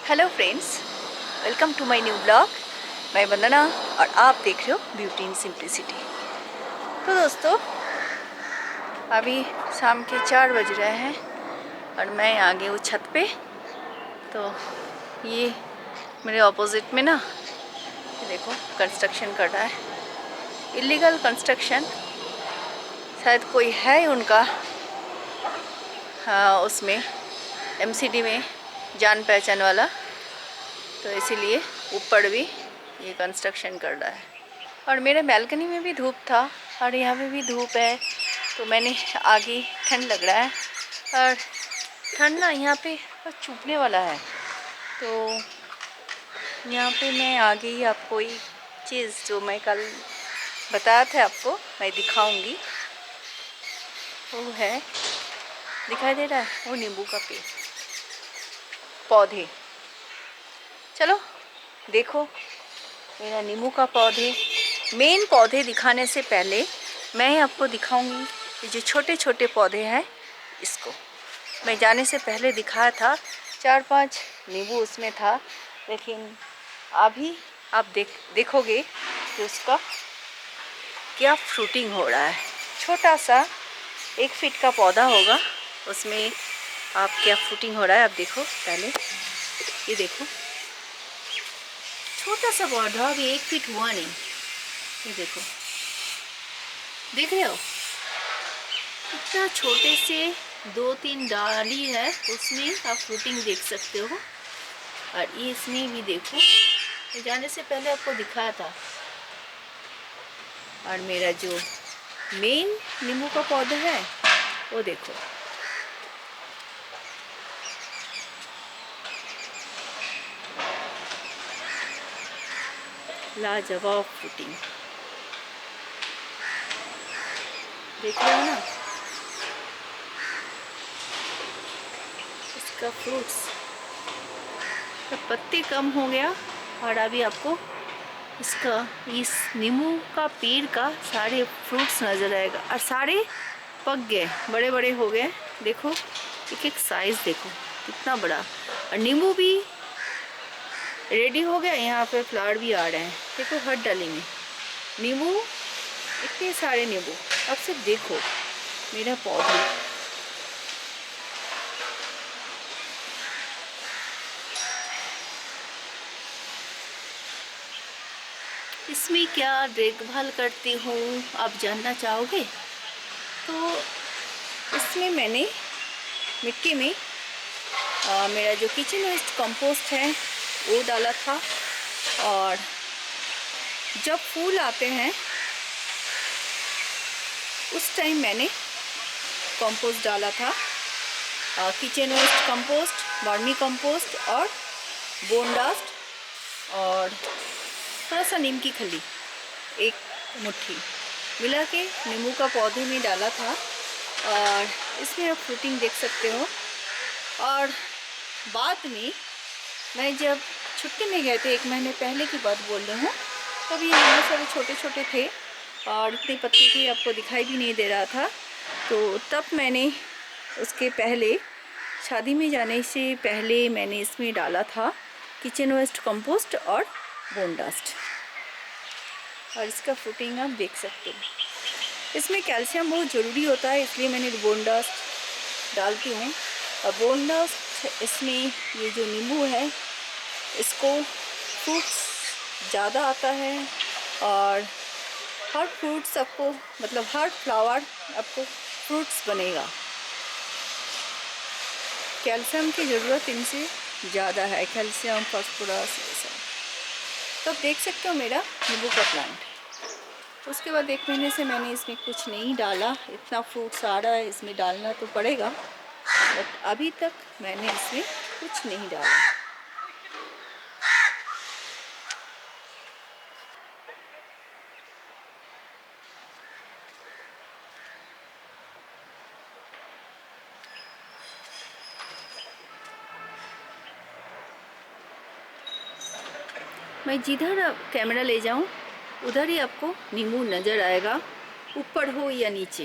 Hello friends, welcome to my new blog. मैं वंदना और आप देख रहे हो ब्यूटी इन सिंप्लिसिटी। तो दोस्तों, अभी शाम के 4 बज रहे हैं और मैं आ गई हूँ छत पे। तो ये मेरे ऑपोजिट में ना, ये देखो कंस्ट्रक्शन कर रहा है, इलीगल कंस्ट्रक्शन। शायद कोई है उनका, हाँ, उसमें एमसीडी में जान पहचान वाला, तो इसीलिए ऊपर भी ये कंस्ट्रक्शन कर रहा है। और मेरे बालकनी में भी धूप था और यहाँ पे भी धूप है, तो मैंने आगे, ठंड लग रहा है और ठंड ना यहाँ पे चुभने वाला है। तो यहाँ पे मैं आ गई। आपको एक चीज़ जो मैं कल बताया था आपको, मैं दिखाऊंगी। वो है, दिखाई दे रहा है, वो नींबू का पेड़, पौधे। चलो देखो मेरा नींबू का पौधे। मेन पौधे दिखाने से पहले मैं आपको दिखाऊंगी ये जो छोटे छोटे पौधे हैं। इसको मैं जाने से पहले दिखाया था, 4-5 नींबू उसमें था, लेकिन अभी आप देखोगे कि उसका क्या फ्रूटिंग हो रहा है। छोटा सा 1 फीट का पौधा होगा, उसमें आप क्या फ्रूटिंग हो रहा है आप देखो। पहले ये देखो, छोटा सा पौधा, अभी 1 फीट हुआ नहीं। ये देखो, देख रहे हो इतना छोटे से 2-3 डाली है, उसमें आप फ्रूटिंग देख सकते हो। और ये इसमें भी देखो, मैं जाने से पहले आपको दिखाया था। और मेरा जो मेन नींबू का पौधा है वो देखो, लाजवाब फ्रूटिंग, देख रहे हो ना इसका फ्रूट्स। तो पत्ते कम हो गया और अभी आपको इसका, इस नींबू का पेड़ का सारे फ्रूट्स नज़र आएगा। और सारे पक गए, बड़े बड़े हो गए। देखो एक एक साइज़ देखो कितना बड़ा। और नींबू भी रेडी हो गया, यहाँ पे फ्लावर भी आ रहे हैं। देखो हर डाली में नींबू, इतने सारे नींबू। अब सिर्फ देखो मेरा पौधा, इसमें क्या देखभाल करती हूँ आप जानना चाहोगे? तो इसमें मैंने मिट्टी में मेरा जो किचन वेस्ट कंपोस्ट है वो डाला था। और जब फूल आते हैं उस टाइम मैंने कंपोस्ट डाला था, kitchen waste compost, vermi compost और बोन डस्ट और थोड़ा सा नीम की खली, 1 मुट्ठी मिला के नींबू का पौधे में डाला था। और इसमें आप फ्रूटिंग देख सकते हो। और बाद में मैं जब छुट्टी में गए थे, 1 महीने पहले की बात बोल रही हूँ, तब ये बहुत सारे छोटे छोटे थे और इतनी पत्ती थी, आपको दिखाई भी नहीं दे रहा था। तो तब मैंने उसके पहले, शादी में जाने से पहले मैंने इसमें डाला था किचन वेस्ट कंपोस्ट और बोन डस्ट। और इसका फ्रूटिंग आप देख सकते हो। इसमें कैल्शियम बहुत ज़रूरी होता है, इसलिए मैंने बोन डस्ट डालती हूँ। और बोन डस्ट, इसमें ये जो नींबू है इसको फ्रूट्स ज़्यादा आता है। और हर फ्रूट्स आपको, मतलब हर फ्लावर आपको फ्रूट्स बनेगा। कैल्शियम की ज़रूरत इनसे ज़्यादा है, कैल्शियम, फास्फोरस, ये सब। तो आप देख सकते हो मेरा नींबू का प्लांट। उसके बाद 1 महीने से मैंने इसमें कुछ नहीं डाला। इतना फ्रूट्स आ रहा है, इसमें डालना तो पड़ेगा, बट अभी तक मैंने इसमें कुछ नहीं डाला। मैं जिधर कैमरा ले जाऊं उधर ही आपको नींबू नज़र आएगा, ऊपर हो या नीचे।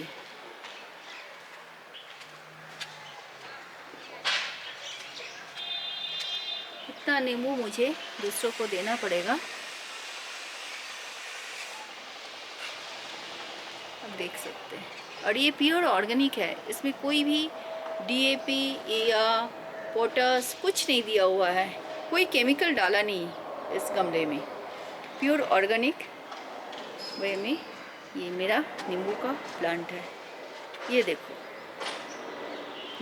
इतना इतना नींबू मुझे दूसरों को देना पड़ेगा। आप देख सकते हैं, और ये प्योर ऑर्गेनिक है, इसमें कोई भी DAP या पोटास कुछ नहीं दिया हुआ है, कोई केमिकल डाला नहीं इस गमले में, प्योर ऑर्गेनिक वे में ये मेरा नींबू का प्लांट है। ये देखो,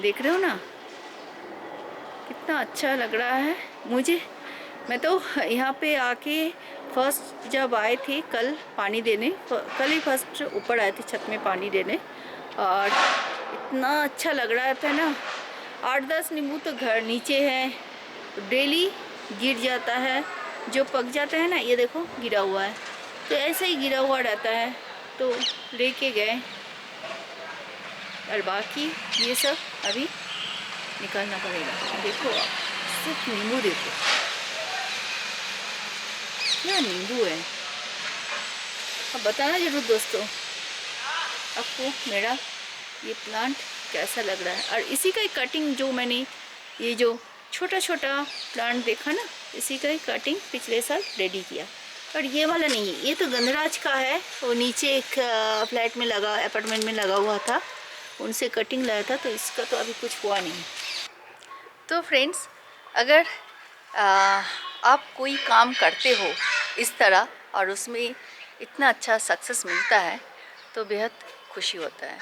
देख रहे हो ना कितना अच्छा लग रहा है मुझे। मैं तो यहाँ पे आके फर्स्ट जब आए थे कल पानी देने, कल ही फर्स्ट ऊपर आए थे छत में पानी देने, और इतना अच्छा लग रहा था ना। 8-10 नींबू तो घर नीचे है, डेली गिर जाता है, जो पक जाता है ना, ये देखो गिरा हुआ है, तो ऐसे ही गिरा हुआ रहता है, तो लेके गए। और बाकी ये सब अभी निकालना पड़ेगा। देखो आप, सिर्फ नींबू देखो, क्या नींबू है। अब बताना जरूर दोस्तों आपको मेरा ये प्लांट कैसा लग रहा है। और इसी का ही कटिंग, जो मैंने ये जो छोटा छोटा प्लांट देखा ना, इसी का ही कटिंग पिछले साल रेडी किया। और ये वाला नहीं, ये तो गंधराज का है, वो नीचे एक फ्लैट में लगा, अपार्टमेंट में लगा हुआ था, उनसे कटिंग लाया था, तो इसका तो अभी कुछ हुआ नहीं। तो फ्रेंड्स, अगर आप कोई काम करते हो इस तरह और उसमें इतना अच्छा सक्सेस मिलता है तो बेहद खुशी होता है।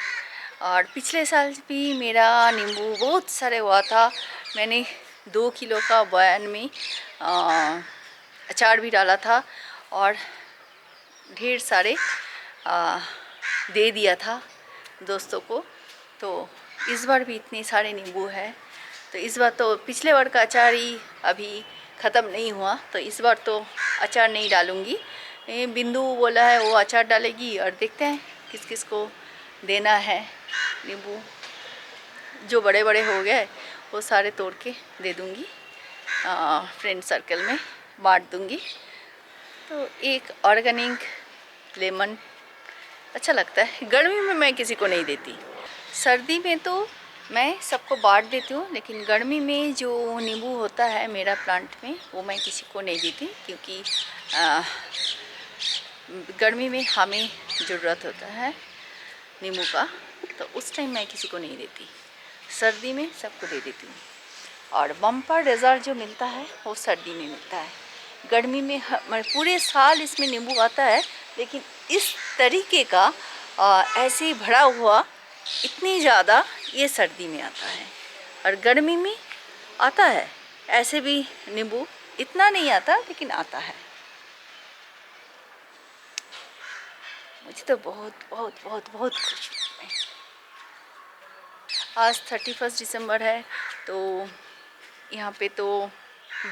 और पिछले साल भी मेरा नींबू बहुत सारे हुआ था, मैंने 2 किलो का बयान में अचार भी डाला था और ढेर सारे दे दिया था दोस्तों को। तो इस बार भी इतने सारे नींबू है, तो इस बार तो पिछले बार का अचार ही अभी ख़त्म नहीं हुआ, तो इस बार तो अचार नहीं डालूँगी। बिंदु बोला है वो अचार डालेगी, और देखते हैं किस किस को देना है नींबू। जो बड़े बड़े हो गए वो सारे तोड़ के दे दूँगी, फ्रेंड सर्कल में बांट दूँगी। तो एक ऑर्गेनिक लेमन अच्छा लगता है। गर्मी में मैं किसी को नहीं देती, सर्दी में तो मैं सबको बांट देती हूँ, लेकिन गर्मी में जो नींबू होता है मेरा प्लांट में वो मैं किसी को नहीं देती, क्योंकि गर्मी में हमें ज़रूरत होता है नींबू का, तो उस टाइम मैं किसी को नहीं देती, सर्दी में सबको दे देती हूँ। और बम्पर रिजल्ट जो मिलता है वो सर्दी में मिलता है, गर्मी में पूरे साल इसमें नींबू आता है, लेकिन इस तरीके का ऐसे भरा हुआ इतनी ज़्यादा ये सर्दी में आता है। और गर्मी में आता है ऐसे भी नींबू, इतना नहीं आता लेकिन आता है। मुझे तो बहुत बहुत बहुत बहुत खुशी है। आज 31 दिसंबर है, तो यहाँ पे तो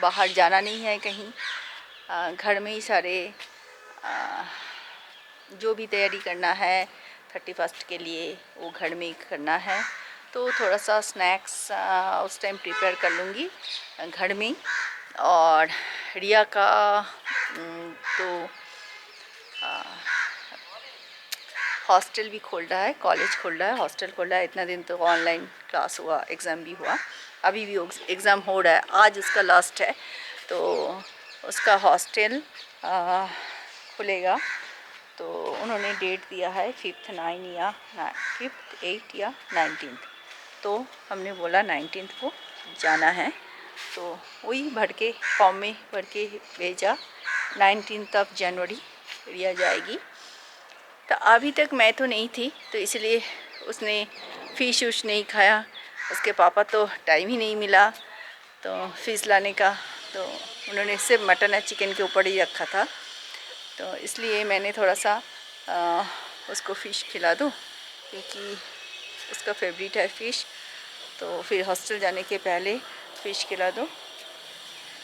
बाहर जाना नहीं है कहीं, घर में ही सारे जो भी तैयारी करना है 31 के लिए वो घर में ही करना है। तो थोड़ा सा स्नैक्स उस टाइम प्रिपेयर कर लूँगी घर में। और रिया का तो हॉस्टल भी खोल रहा है, कॉलेज खोल रहा है, हॉस्टल खोल रहा है। इतना दिन तो ऑनलाइन क्लास हुआ, एग्ज़ाम भी हुआ, अभी भी एग्ज़ाम हो रहा है, आज उसका लास्ट है, तो उसका हॉस्टल खुलेगा। तो उन्होंने डेट दिया है 5th 9 या 5th 8 या 19th, तो हमने बोला 19th को जाना है, तो वही भर के फॉर्म में भर के भेजा। 19th ऑफ जनवरी रिया जाएगी। तो अभी तक मैं तो नहीं थी, तो इसलिए उसने फ़िश उश नहीं खाया, उसके पापा तो टाइम ही नहीं मिला तो फ़िश लाने का, तो उन्होंने सिर्फ मटन या चिकन के ऊपर ही रखा था। तो इसलिए मैंने थोड़ा सा उसको फ़िश खिला दूँ, क्योंकि उसका फेवरेट है फ़िश। तो फिर हॉस्टल जाने के पहले फ़िश खिला दूँ,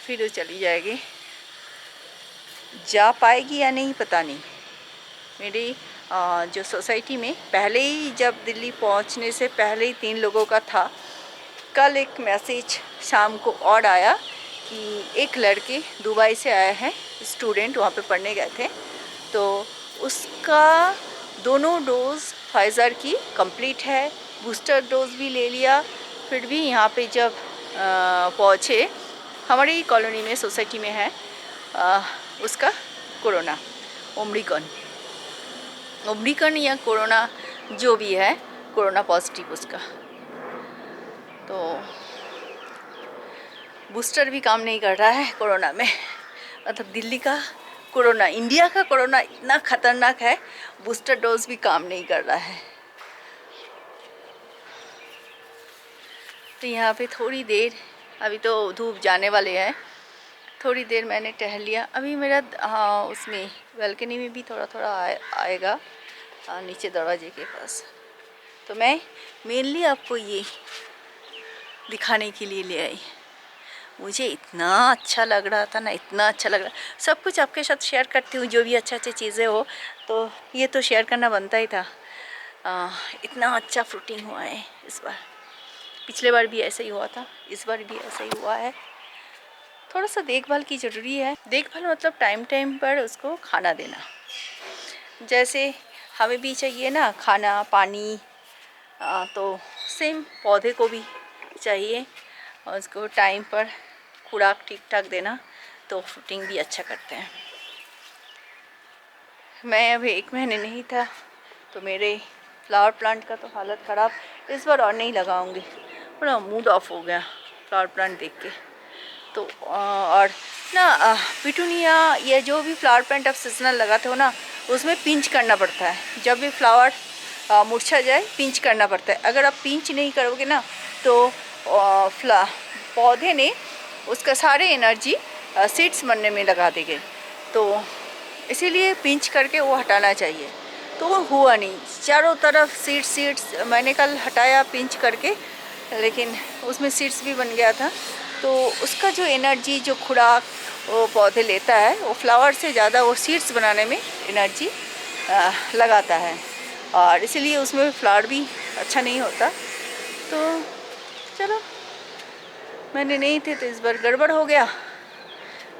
फिर वो चली जाएगी। जा पाएगी या नहीं पता नहीं। मेरी जो सोसाइटी में पहले ही, जब दिल्ली पहुंचने से पहले ही 3 लोगों का था। कल एक मैसेज शाम को और आया कि एक लड़के दुबई से आया है, स्टूडेंट वहाँ पे पढ़ने गए थे, तो उसका दोनों डोज़ फाइज़र की कंप्लीट है, बूस्टर डोज़ भी ले लिया, फिर भी यहाँ पे जब पहुँचे हमारी कॉलोनी में, सोसाइटी में है उसका कोरोना, ओम्रिकन या कोरोना जो भी है, कोरोना पॉजिटिव उसका। तो बूस्टर भी काम नहीं कर रहा है कोरोना में। मतलब दिल्ली का कोरोना, इंडिया का कोरोना इतना ख़तरनाक है, बूस्टर डोज भी काम नहीं कर रहा है। तो यहाँ पे थोड़ी देर, अभी तो धूप जाने वाले हैं, थोड़ी देर मैंने टहल लिया। अभी मेरा उसमें बालकनी में भी थोड़ा थोड़ा आएगा नीचे दरवाजे के पास। तो मैं मेनली आपको ये दिखाने के लिए ले आई। मुझे इतना अच्छा लग रहा था ना, इतना अच्छा लग रहा। सब कुछ आपके साथ शेयर करती हूँ, जो भी अच्छी अच्छी चीज़ें हो तो ये तो शेयर करना बनता ही था। इतना अच्छा फ्रूटिंग हुआ है इस बार। पिछले बार भी ऐसा ही हुआ था, इस बार भी ऐसा ही हुआ है। थोड़ा सा देखभाल की ज़रूरी है। देखभाल मतलब टाइम टाइम पर उसको खाना देना। जैसे हमें भी चाहिए ना खाना पानी, तो सेम पौधे को भी चाहिए, और उसको टाइम पर खुराक ठीक ठाक देना, तो फ्रूटिंग भी अच्छा करते हैं। मैं अभी 1 महीने नहीं था तो मेरे फ्लावर प्लांट का तो हालत ख़राब। इस बार और नहीं लगाऊंगी, पूरा मूड ऑफ हो गया फ्लावर प्लांट देख के। तो और ना पिटूनिया, ये जो भी फ्लावर प्लांट आप सीजनल लगाते हो ना, उसमें पिंच करना पड़ता है। जब भी फ्लावर मुरझा जाए पिंच करना पड़ता है। अगर आप पिंच नहीं करोगे ना तो पौधे ने उसका सारे एनर्जी सीड्स बनने में लगा देंगे। तो इसीलिए पिंच करके वो हटाना चाहिए। तो वो हुआ नहीं, चारों तरफ सीड्स मैंने कल हटाया पिंच करके, लेकिन उसमें सीड्स भी बन गया था। तो उसका जो एनर्जी, जो खुराक वो पौधे लेता है, वो फ्लावर से ज़्यादा वो सीड्स बनाने में एनर्जी लगाता है, और इसीलिए उसमें फ्लावर भी अच्छा नहीं होता। तो चलो, मैंने नहीं थे तो इस बार गड़बड़ हो गया।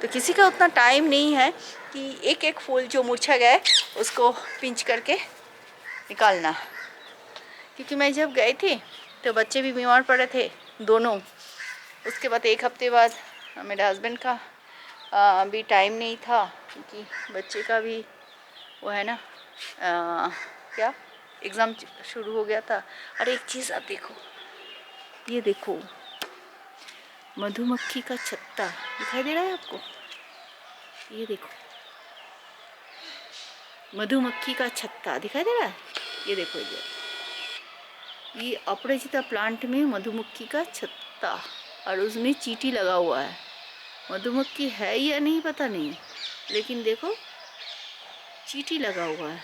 तो किसी का उतना टाइम नहीं है कि एक एक फूल जो मुरझा गया है उसको पिंच करके निकालना। क्योंकि मैं जब गई थी तो बच्चे भी बीमार पड़े थे दोनों। उसके बाद 1 हफ्ते बाद मेरे हस्बैंड का भी टाइम नहीं था, क्योंकि बच्चे का भी वो है ना क्या एग्ज़ाम शुरू हो गया था। और एक चीज़ आप देखो, ये देखो मधुमक्खी का छत्ता दिखाई दे रहा है आपको? ये देखो मधुमक्खी का छत्ता दिखाई दे रहा है। ये देखो ये अपराजिता प्लांट में मधुमक्खी का छत्ता, और उसमें चींटी लगा हुआ है। मधुमक्खी है या नहीं पता नहीं, लेकिन देखो चींटी लगा हुआ है।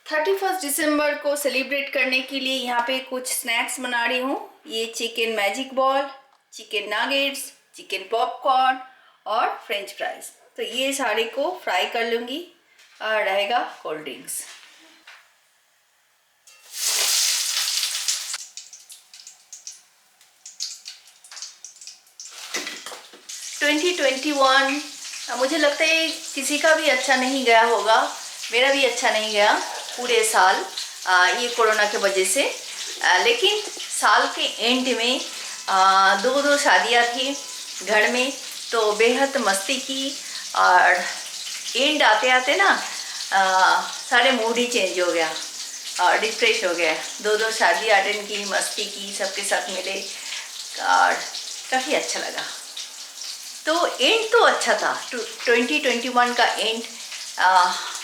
31 दिसंबर को सेलिब्रेट करने के लिए यहाँ पे कुछ स्नैक्स बना रही हूँ। ये chicken magic ball, chicken nuggets, chicken popcorn और फ्रेंच फ्राइज। तो ये सारे को फ्राई कर लूँगी, और रहेगा कोल्ड ड्रिंक्स। मुझे लगता है किसी का भी अच्छा नहीं गया होगा, मेरा भी अच्छा नहीं गया पूरे साल ये कोरोना के वजह से। लेकिन साल के एंड में 2 शादियां थी घर में, तो बेहद मस्ती की। और एंड आते आते ना सारे मूड ही चेंज हो गया और रिफ्रेश हो गया। 2 शादी अटेंड की, मस्ती की, सबके साथ मिले, और काफ़ी अच्छा लगा। तो एंड तो अच्छा था, 2021 का एंड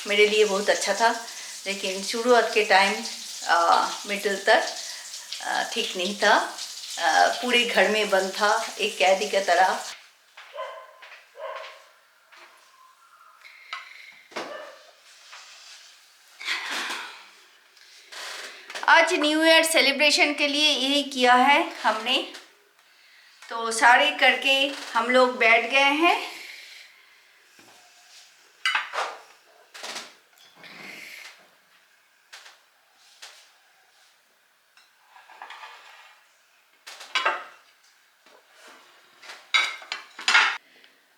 मेरे लिए बहुत अच्छा था। लेकिन शुरुआत के टाइम मिडिल तक ठीक नहीं था। पूरे घर में बंद था एक कैदी की तरह। आज न्यू ईयर सेलिब्रेशन के लिए यही किया है हमने। तो सारे करके हम लोग बैठ गए हैं।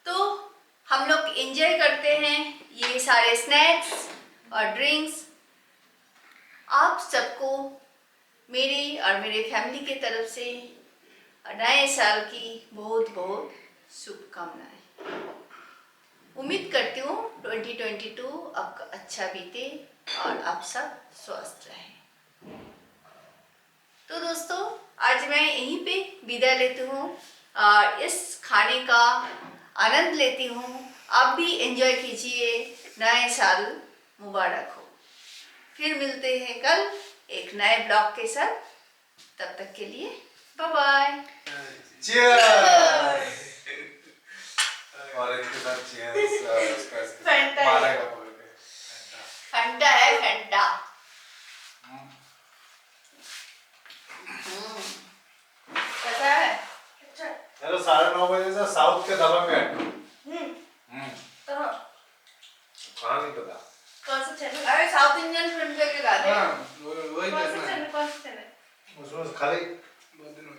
तो हम लोग एंजॉय करते हैं ये सारे स्नैक्स और ड्रिंक्स। आप सबको मेरे और मेरे फैमिली के तरफ से नए साल की बहुत बहुत शुभकामनाएं। उम्मीद करती हूँ 2022 आपका अच्छा बीते और आप सब स्वस्थ रहें। तो दोस्तों आज मैं यहीं पे विदा लेती हूँ और इस खाने का आनंद लेती हूँ। आप भी एंजॉय कीजिए। नए साल मुबारक हो। फिर मिलते हैं कल एक नए ब्लॉग के साथ। तब तक के लिए बाय बाय। Cheers! और इसके साथ cheers, फंटा मारेगा बोल के। फंटा है फंटा। कैसा है? चलो 9:30 से साउथ के दबा में कहाँ नहीं पता। कौन सा चैनल? अरे साउथ इंडियन फिल्म पे के गाने। वही कौन सा देखना है। चैनल? कौन सा चैनल? उसमें खाली बहुत दिन हुए।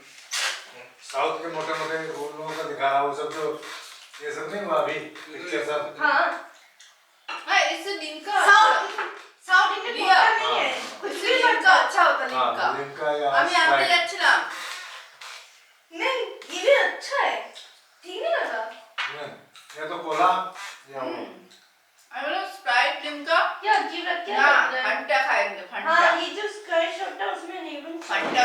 साउथ के मोटे मोटे लोगों का दिखा रहा वो सब जो ये सब नहीं हुआ अभी पिक्चर सब। हाँ हाँ इससे लिंका साउथ इंडियन होता नहीं है। कुछ भी लिंका अच्छा होता लिंका। हाँ लिंका या আমি আপনি যাচ্ছিলাম। नहीं ये भी अच्छा है। ठीक नहीं लगा? ये तो कोला या I will Sprite लिंका। क्या जीव रख के ना फंटा खाएंगे फंटा। हाँ ये जो स्क्वायर होता है उसमें नहीं बनता। फंटा